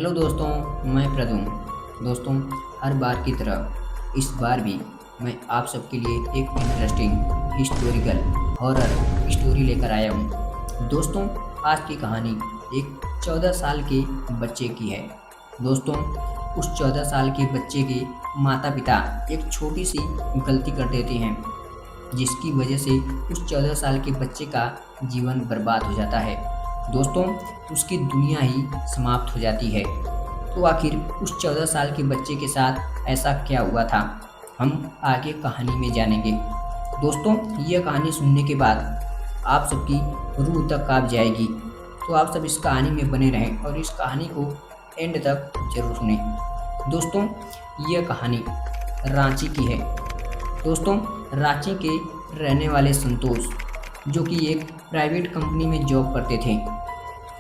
Hello दोस्तों, मैं प्रदुम। दोस्तों, हर बार की तरह इस बार भी मैं आप सबके लिए एक इंटरेस्टिंग हिस्टोरिकल हॉरर स्टोरी लेकर आया हूँ। दोस्तों, आज की कहानी एक 14 साल के बच्चे की है। दोस्तों, उस 14 साल के बच्चे के माता पिता एक छोटी सी गलती कर देते हैं, जिसकी वजह से उस 14 साल के बच्चे का जीवन बर्बाद हो जाता है। दोस्तों, उसकी दुनिया ही समाप्त हो जाती है। तो आखिर उस 14 साल के बच्चे के साथ ऐसा क्या हुआ था, हम आगे कहानी में जानेंगे। दोस्तों, यह कहानी सुनने के बाद आप सबकी रूह तक काँप जाएगी। तो आप सब इस कहानी में बने रहें और इस कहानी को एंड तक जरूर सुनें। दोस्तों, यह कहानी रांची की है। दोस्तों, रांची के रहने वाले संतोष, जो कि एक प्राइवेट कंपनी में जॉब करते थे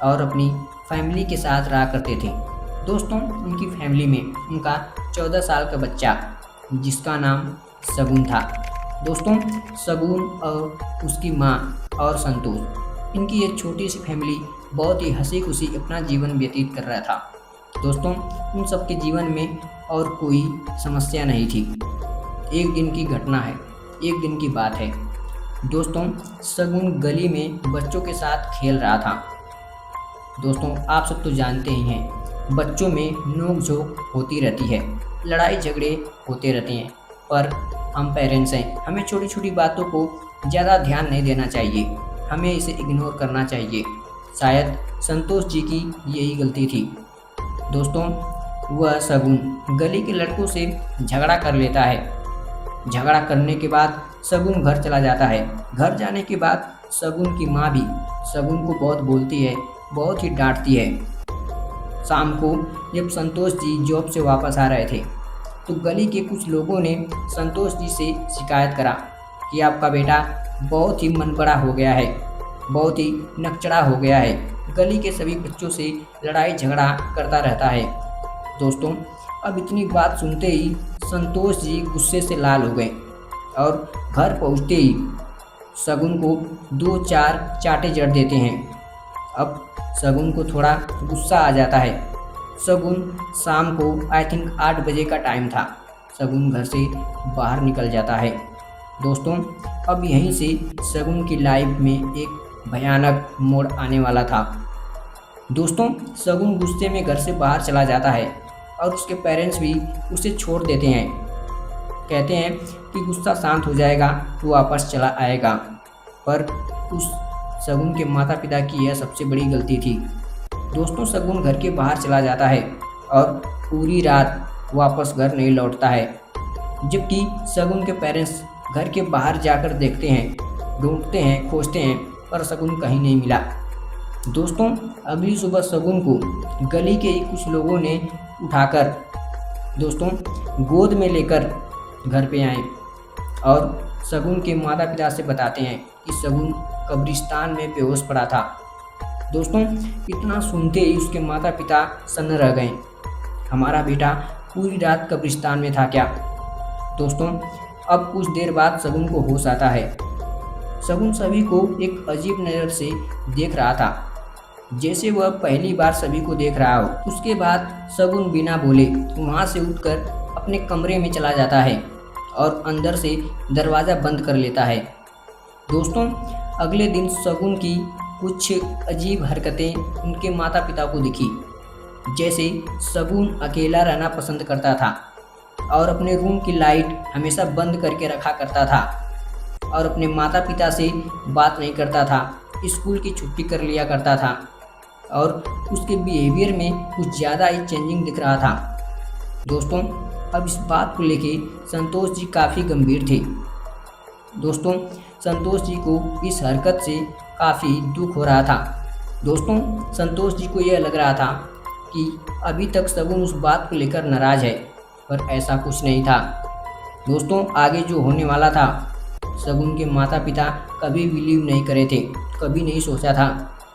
और अपनी फैमिली के साथ रहा करते थे। दोस्तों, उनकी फैमिली में उनका 14 साल का बच्चा, जिसका नाम शगुन था। दोस्तों, शगुन और उसकी माँ और संतोष, इनकी एक छोटी सी फैमिली बहुत ही हंसी खुशी अपना जीवन व्यतीत कर रहा था। दोस्तों, उन सबके जीवन में और कोई समस्या नहीं थी। एक दिन की घटना है, एक दिन की बात है। दोस्तों, शगुन गली में बच्चों के साथ खेल रहा था। दोस्तों, आप सब तो जानते ही हैं, बच्चों में नोक झोंक होती रहती है, लड़ाई झगड़े होते रहते हैं। पर हम पेरेंट्स हैं, हमें छोटी छोटी बातों को ज़्यादा ध्यान नहीं देना चाहिए, हमें इसे इग्नोर करना चाहिए। शायद संतोष जी की यही गलती थी। दोस्तों, वह शगुन गली के लड़कों से झगड़ा कर लेता है। झगड़ा करने के बाद शगुन घर चला जाता है। घर जाने के बाद शगुन की माँ भी शगुन को बहुत बोलती है, बहुत ही डांटती है। शाम को जब संतोष जी जॉब से वापस आ रहे थे, तो गली के कुछ लोगों ने संतोष जी से शिकायत करा कि आपका बेटा बहुत ही मन बड़ा हो गया है, बहुत ही नकचड़ा हो गया है, गली के सभी बच्चों से लड़ाई झगड़ा करता रहता है। दोस्तों, अब इतनी बात सुनते ही संतोष जी गुस्से से लाल हो गए और घर पहुंचते ही शगुन को 2-4 चाटे जड़ देते हैं। अब शगुन को थोड़ा गुस्सा आ जाता है। शगुन शाम को आई थिंक 8 बजे का टाइम था। शगुन घर से बाहर निकल जाता है। दोस्तों, अब यहीं से शगुन की लाइफ में एक भयानक मोड़ आने वाला था। दोस्तों, शगुन गुस्से में घर से बाहर चला जाता है और उसके पेरेंट्स भी उसे छोड़ देते हैं। कहते हैं कि गुस्सा शांत हो जाएगा तो वापस चला आएगा। पर उस शगुन के माता पिता की यह सबसे बड़ी गलती थी। दोस्तों, शगुन घर के बाहर चला जाता है और पूरी रात वापस घर नहीं लौटता है। जबकि शगुन के पेरेंट्स घर के बाहर जाकर देखते हैं, ढूंढते हैं, खोजते हैं, पर शगुन कहीं नहीं मिला। दोस्तों, अगली सुबह शगुन को गली के कुछ लोगों ने उठाकर दोस्तों गोद में लेकर घर पे आए और शगुन के माता पिता से बताते हैं कि शगुन कब्रिस्तान में बेहोश पड़ा था। दोस्तों, इतना सुनते ही उसके माता पिता सन्न रह गए। हमारा बेटा पूरी रात कब्रिस्तान में था क्या? दोस्तों, अब कुछ देर बाद शगुन को होश आता है। शगुन सभी को एक अजीब नज़र से देख रहा था, जैसे वह पहली बार सभी को देख रहा हो। उसके बाद शगुन बिना बोले वहाँ से उठकर अपने कमरे में चला जाता है और अंदर से दरवाज़ा बंद कर लेता है। दोस्तों, अगले दिन शगुन की कुछ अजीब हरकतें उनके माता पिता को दिखी। जैसे शगुन अकेला रहना पसंद करता था और अपने रूम की लाइट हमेशा बंद करके रखा करता था और अपने माता पिता से बात नहीं करता था, स्कूल की छुट्टी कर लिया करता था और उसके बिहेवियर में कुछ ज़्यादा ही चेंजिंग दिख रहा था। दोस्तों, अब इस बात को लेके संतोष जी काफ़ी गंभीर थे। दोस्तों, संतोष जी को इस हरकत से काफ़ी दुख हो रहा था। दोस्तों, संतोष जी को यह लग रहा था कि अभी तक शगुन उस बात को लेकर नाराज़ है, पर ऐसा कुछ नहीं था। दोस्तों, आगे जो होने वाला था, शगुन के माता पिता कभी बिलीव नहीं करे थे, कभी नहीं सोचा था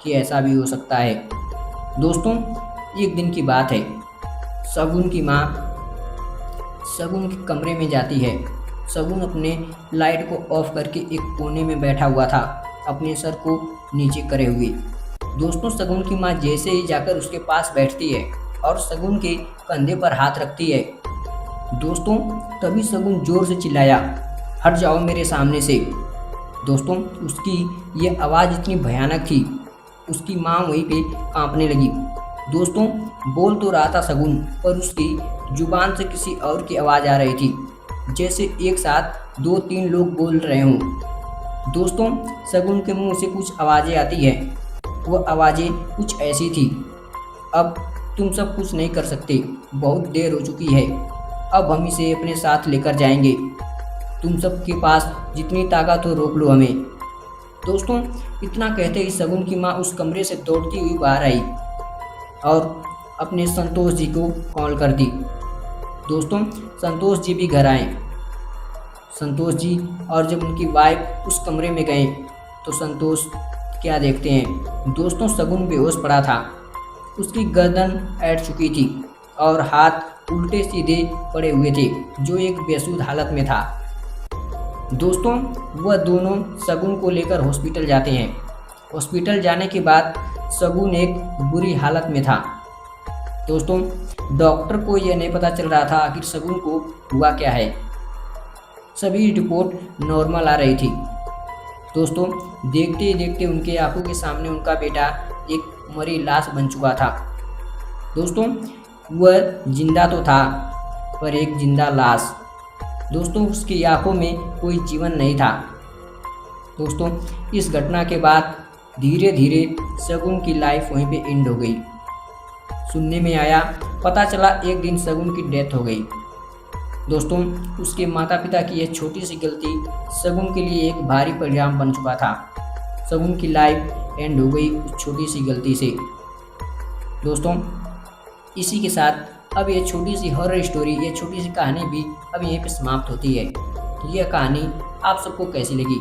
कि ऐसा भी हो सकता है। दोस्तों, एक दिन की बात है। शगुन की माँ शगुन के कमरे में जाती है। शगुन अपने लाइट को ऑफ करके एक कोने में बैठा हुआ था, अपने सर को नीचे करे हुए। दोस्तों, शगुन की माँ जैसे ही जाकर उसके पास बैठती है, और शगुन के कंधे पर हाथ रखती है। दोस्तों तभी शगुन जोर से चिल्लाया, हट जाओ मेरे सामने से। दोस्तों उसकी ये आवाज़ इतनी भयानक थी, उसकी माँ वहीं पे कांपने लगी। दोस्तों बोल तो रहा था शगुन, पर उसकी जुबान से किसी और की आवाज़ आ रही थी, जैसे एक साथ 2-3 लोग बोल रहे हों। दोस्तों शगुन के मुंह से कुछ आवाज़ें आती है, वो आवाज़ें कुछ ऐसी थी, अब तुम सब कुछ नहीं कर सकते, बहुत देर हो चुकी है, अब हम इसे अपने साथ लेकर जाएंगे, तुम सबके पास जितनी ताकत हो रोक लो हमें। दोस्तों इतना कहते ही शगुन की माँ उस कमरे से दौड़ती हुई बाहर आई और अपने संतोष जी को कॉल कर दी। दोस्तों संतोष जी भी घर आए। संतोष जी और जब उनकी वाइफ उस कमरे में गए तो संतोष क्या देखते हैं, दोस्तों शगुन बेहोश पड़ा था, उसकी गर्दन ऐंठ चुकी थी और हाथ उल्टे सीधे पड़े हुए थे, जो एक बेसुध हालत में था। दोस्तों वह दोनों शगुन को लेकर हॉस्पिटल जाते हैं। हॉस्पिटल जाने के बाद शगुन एक बुरी हालत में था। दोस्तों डॉक्टर को यह नहीं पता चल रहा था आखिर शगुन को हुआ क्या है। सभी रिपोर्ट नॉर्मल आ रही थी। दोस्तों देखते ही देखते उनके आंखों के सामने उनका बेटा एक मरी लाश बन चुका था। दोस्तों वह जिंदा तो था, पर एक जिंदा लाश। दोस्तों उसकी आंखों में कोई जीवन नहीं था। दोस्तों इस घटना के बाद धीरे धीरे शगुन की लाइफ वहीं पे एंड हो गई। सुनने में आया, पता चला एक दिन शगुन की डेथ हो गई। दोस्तों उसके माता पिता की यह छोटी सी गलती शगुन के लिए एक भारी परिणाम बन चुका था। शगुन की लाइफ एंड हो गई उस छोटी सी गलती से। दोस्तों इसी के साथ अब ये छोटी सी हॉरर स्टोरी, ये छोटी सी कहानी भी अब यहीं पे समाप्त होती है। तो यह कहानी आप सबको कैसी लगी?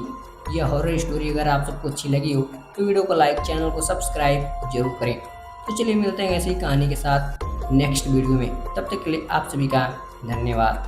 यह हॉरर स्टोरी अगर आप सबको अच्छी लगी हो तो वीडियो को लाइक, चैनल को सब्सक्राइब जरूर करें। तो चलिए मिलते हैं ऐसी कहानी के साथ नेक्स्ट वीडियो में। तब तक के लिए आप सभी का धन्यवाद।